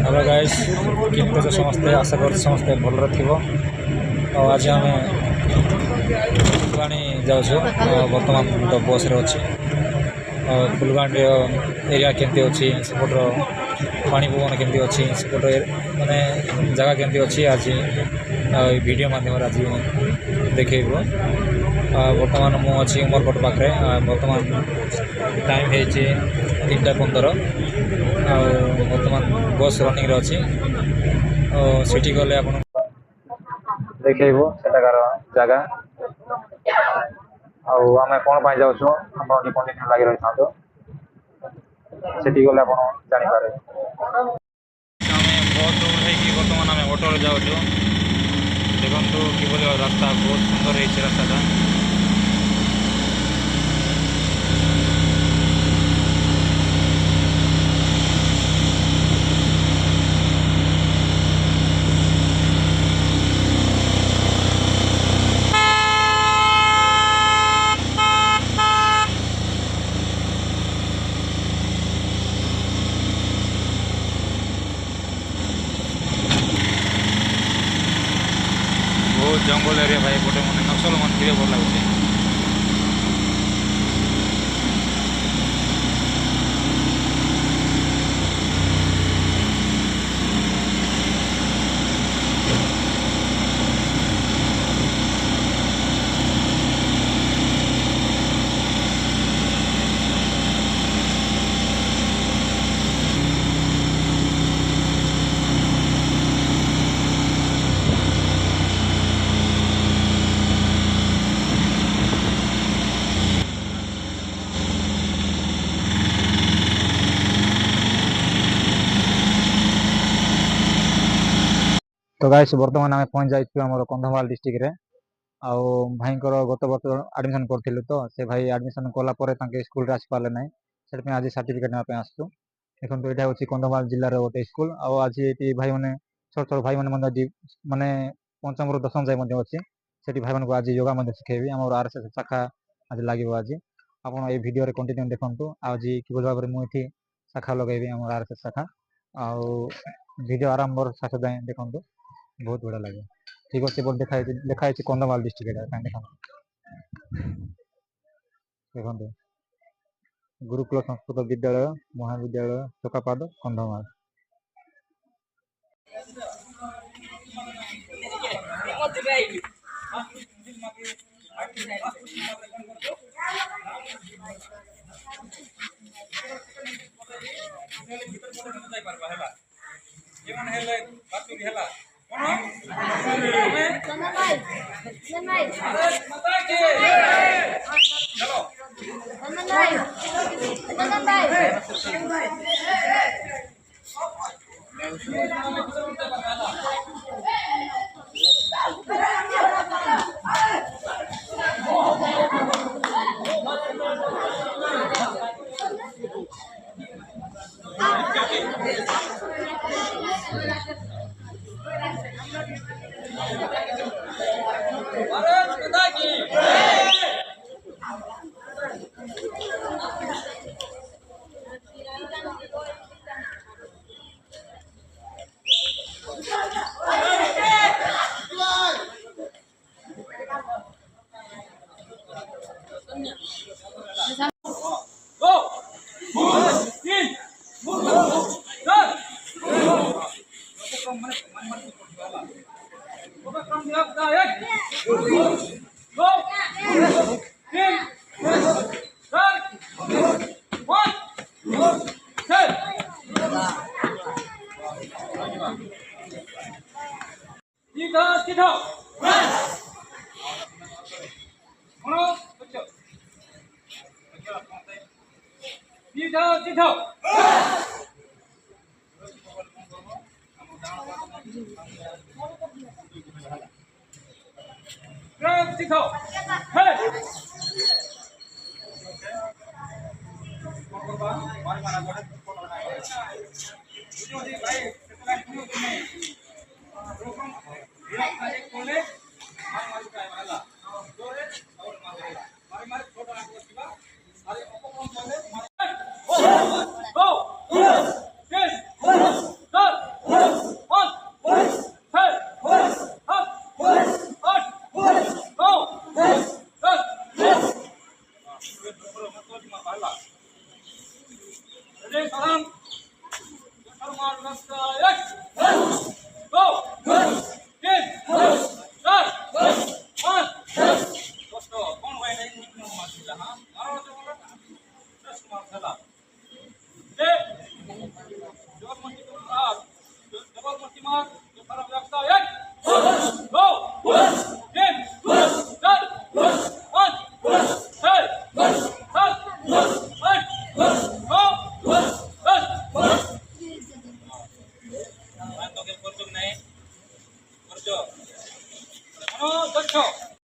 Hello guys केमती तो समस्ते आशा कर समस्ते भलरे थी। आज आम फुलवाणी जाऊँ बर्तमान तो बस अच्छी फुलवाणी एरिया केमती अच्छी सेपटर पानी पवन केमती अच्छी सेपट माने जगह केमती अच्छी आज वीडियो माध्यम आज देखब। बर्तमान मुझे उमरकोट पाखे बर्तमान टाइम है 3:15 बर्तमान बस रनिंग अच्छी सीटी गले आप देखब सेटाकार जगह आम कौन पर जाऊँ आप कंटिन्यू लगे रही था सीटी गले आप जानीपारे। बहुत बर्तमान आम अटो जाऊँ देखो कि रास्ता बहुत सुंदर है रास्ता। जंगल एरिया भाई गोटे मैंने नक्सल मन थी भल लगे। तो गाइस बर्तमान आम पहुंच जाइए आम कंधमाल डिस्ट्रिक्ट रे आउ भाई गत वर्ष एडमिशन करूँ तो से भाई एडमिशन कलापर स्कूल आसी पारे ना से आज सर्टिफिकेट नापे आसू। देखो यहाँ हूँ कंधमाल जिलार गोटे स्कूल आज ये भाई मैंने छोट छोट भाई मैंने माने पंचम रू दशम जाए अच्छी से भाई मानक आज योगा शिखेबी आम आरएसएस शाखा आज लगे। आज आप भिडियो कंटिन्यू देखूँ आज कि भाव में मुझे शाखा लगे आम आरएसएस शाखा भिडियो आरंभ शेष जाए देखूँ बहुत बढ़िया लगे। ठीक अच्छे बोर्ड लिखाई कंधमाल डिस्ट्रिक्ट देखो गुरुकुल संस्कृत विद्यालय महाविद्यालय चकापाद कंधमाल।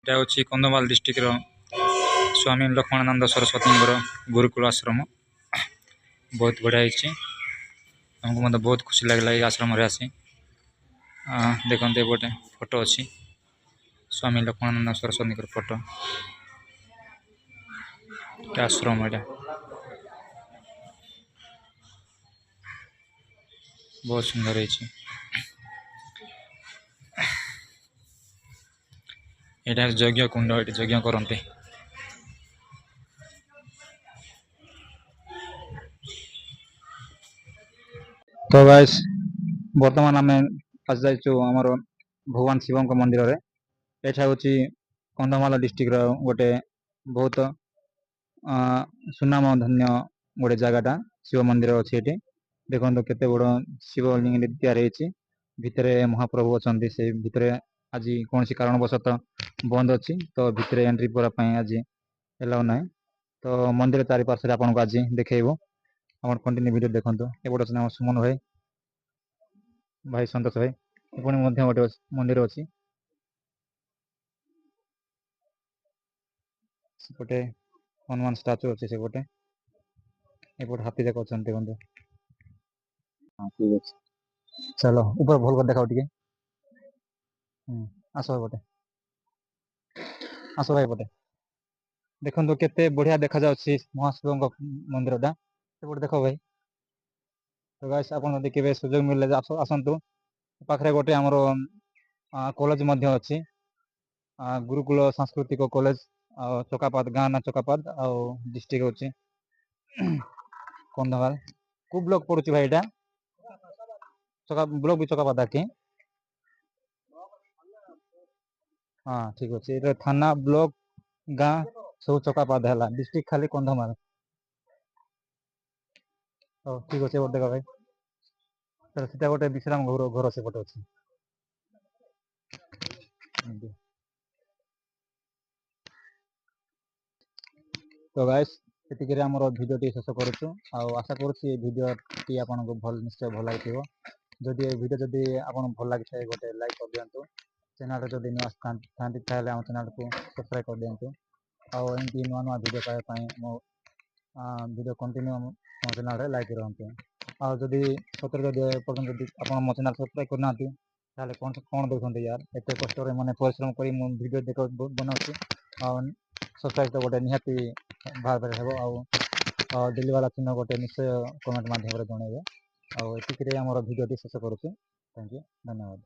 এটা হচ্ছে কন্ধমাল ডিস্ট্রিক্টর স্বামী লক্ষ্ମଣାନନ୍ଦ ସରସ୍ୱତୀଙ୍କର ଗୁରୁକୁଳ ଆଶ୍ରମ। ବହୁତ ବଢ଼ିଆ ହେଇଛି, ଆମକୁ ମଧ୍ୟ ବହୁତ ଖୁସି ଲାଗିଲା ଏଇ ଆଶ୍ରମରେ ଆସି। ଦେଖନ୍ତୁ ଏପଟେ ଫଟୋ ଅଛି ସ୍ୱାମୀ ଲକ୍ଷ୍ମଣାନନ୍ଦ ସରସ୍ୱତୀଙ୍କର ଫଟୋ। ଆଶ୍ରମ ଏଇଟା ବହୁତ ସୁନ୍ଦର ହେଇଛି। ଏଇଟା ଯଜ୍ଞ କୁଣ୍ଡ, ଏଠି ଯଜ୍ଞ କରନ୍ତି। ତ ଗାଇସ୍ ବର୍ତ୍ତମାନ ଆମେ ଆସିଯାଇଛୁ ଆମର ଭଗବାନ ଶିବଙ୍କ ମନ୍ଦିରରେ। ଏଇଟା ହେଉଛି କନ୍ଧମାଳ ଡିଷ୍ଟ୍ରିକ୍ଟର ଗୋଟେ ବହୁତ ସୁନାମ ଧନ୍ୟ ଗୋଟେ ଜାଗାଟା, ଶିବ ମନ୍ଦିର ଅଛି ଏଠି। ଦେଖନ୍ତୁ କେତେ ବଡ଼ ଶିବଲିଙ୍ଗ ତିଆରି ହେଇଛି, ଭିତରେ ମହାପ୍ରଭୁ ଅଛନ୍ତି। ସେଇ ଭିତରେ ଆଜି କୌଣସି କାରଣବଶତଃ ବନ୍ଦ ଅଛି, ତ ଭିତରେ ଏଣ୍ଟ୍ରି କରିବା ପାଇଁ ଆଜି ଏଲାଉ ନାହିଁ। ତ ମନ୍ଦିର ଚାରିପାର୍ଶ୍ୱରେ ଆପଣଙ୍କୁ ଆଜି ଦେଖେଇବୁ, ଆପଣ କଣ୍ଟିନ୍ୟୁ ଭିଡ଼ିଓ ଦେଖନ୍ତୁ। ଏପଟେ ଅଛନ୍ତି ଆମ ସୁମନ ଭାଇ, ଭାଇ ସନ୍ତୋଷ ଭାଇ। ପୁଣି ମଧ୍ୟ ଗୋଟେ ମନ୍ଦିର ଅଛି ସେପଟେ, ହନୁମାନ ଷ୍ଟାଚୁ ଅଛି ସେପଟେ। ଏପଟେ ହାତୀ ଯାକ ଅଛନ୍ତି ଦେଖନ୍ତୁ। ହଁ ଠିକ୍ ଅଛି, ଚାଲ ଉପରେ ଭଲ କରି ଦେଖାଅ ଟିକେ। ଆସ ଏପଟେ, ଆସ ଭାଇ ଏପଟେ। ଦେଖନ୍ତୁ କେତେ ବଢ଼ିଆ ଦେଖାଯାଉଛି ମହାଶିବଙ୍କ ମନ୍ଦିରଟା। ସେପଟେ ଦେଖ ଭାଇ। ତ ଗାଇସ୍ ଆପଣ ଯଦି କେବେ ସୁଯୋଗ ମିଳିଲେ ଆସନ୍ତୁ। ପାଖରେ ଗୋଟେ ଆମର କଲେଜ ମଧ୍ୟ ଅଛି, ଗୁରୁକୁଳ ସାଂସ୍କୃତିକ କଲେଜ। ଆଉ ଚକାପାଦ, ଗାଁ ନା ଚକାପାଦ, ଆଉ ଡିଷ୍ଟ୍ରିକ୍ଟ ହେଉଛି କନ୍ଧମାଳ। କେଉଁ ବ୍ଲକ ପଡ଼ୁଛି ଭାଇ ଏଇଟା? ବ୍ଲକ ବି ଚକାପାଦ କି? ହଁ ଠିକ୍ ଅଛି। ଏଇଟା ଥାନା, ବ୍ଲକ, ଗାଁ ସବୁ ଚକାପାଦ ହେଲା, ଡିଷ୍ଟ୍ରିକ୍ଟ ଖାଲି କନ୍ଧମାଳ। ହଉ ଠିକ୍ ଅଛି। ଏପଟେ ଦେଖ ଭାଇ, ସେଟା ଗୋଟେ ବିଶ୍ରାମ ଘର ସେପଟେ ଅଛି। ତ ଗାଇସ୍ ଏତିକିରେ ଆମର ଭିଡ଼ିଓଟି ଶେଷ କରୁଛୁ। ଆଉ ଆଶା କରୁଛି ଏ ଭିଡ଼ିଓଟି ଆପଣଙ୍କୁ ନିଶ୍ଚୟ ଭଲ ଲାଗିଥିବ। ଯଦି ଏ ଭିଡ଼ିଓ ଯଦି ଆପଣଙ୍କୁ ଭଲ ଲାଗିଥାଏ ଗୋଟେ ଲାଇକ୍ କରିଦିଅନ୍ତୁ। ଚ୍ୟାନେଲରେ ଯଦି ନୂଆ ଥାନ୍ତି ତାହେଲେ ଆମ ଚ୍ୟାନେଲକୁ ସବସ୍କ୍ରାଇବ୍ କରିଦିଅନ୍ତୁ। ଆଉ ଏମିତି ନୂଆ ନୂଆ ଭିଡ଼ିଓ ପାଇବା ପାଇଁ ମୋ ଭିଡ଼ିଓ କଣ୍ଟିନ୍ୟୁ ମୋ ଚ୍ୟାନେଲରେ ଲାଇକ୍ ରୁହନ୍ତୁ। ଆଉ ଯଦି ସତରେ ଯଦି ଏପର୍ଯ୍ୟନ୍ତ ଯଦି ଆପଣ ମୋ ଚ୍ୟାନେଲ ସବସ୍କ୍ରାଇବ୍ କରିନାହାନ୍ତି ତାହେଲେ କ'ଣ ଦେଖୁଛନ୍ତି ୟାର, ଏତେ କଷ୍ଟରେ ମାନେ ପରିଶ୍ରମ କରି ମୁଁ ଭିଡ଼ିଓ ବନାଉଛି। ଆଉ ସବସ୍କ୍ରାଇବ୍ ତ ଗୋଟେ ନିହାତି ଭାବରେ ହେବ। ଆଉ ଡେଲି ବାଲା ଚିହ୍ନ ଗୋଟେ ନିଶ୍ଚୟ କମେଣ୍ଟ ମାଧ୍ୟମରେ ଜଣାଇବେ। ଆଉ ଏତିକିରେ ଆମର ଭିଡ଼ିଓଟି ଶେଷ କରୁଛୁ। ଥ୍ୟାଙ୍କ ୟୁ, ଧନ୍ୟବାଦ।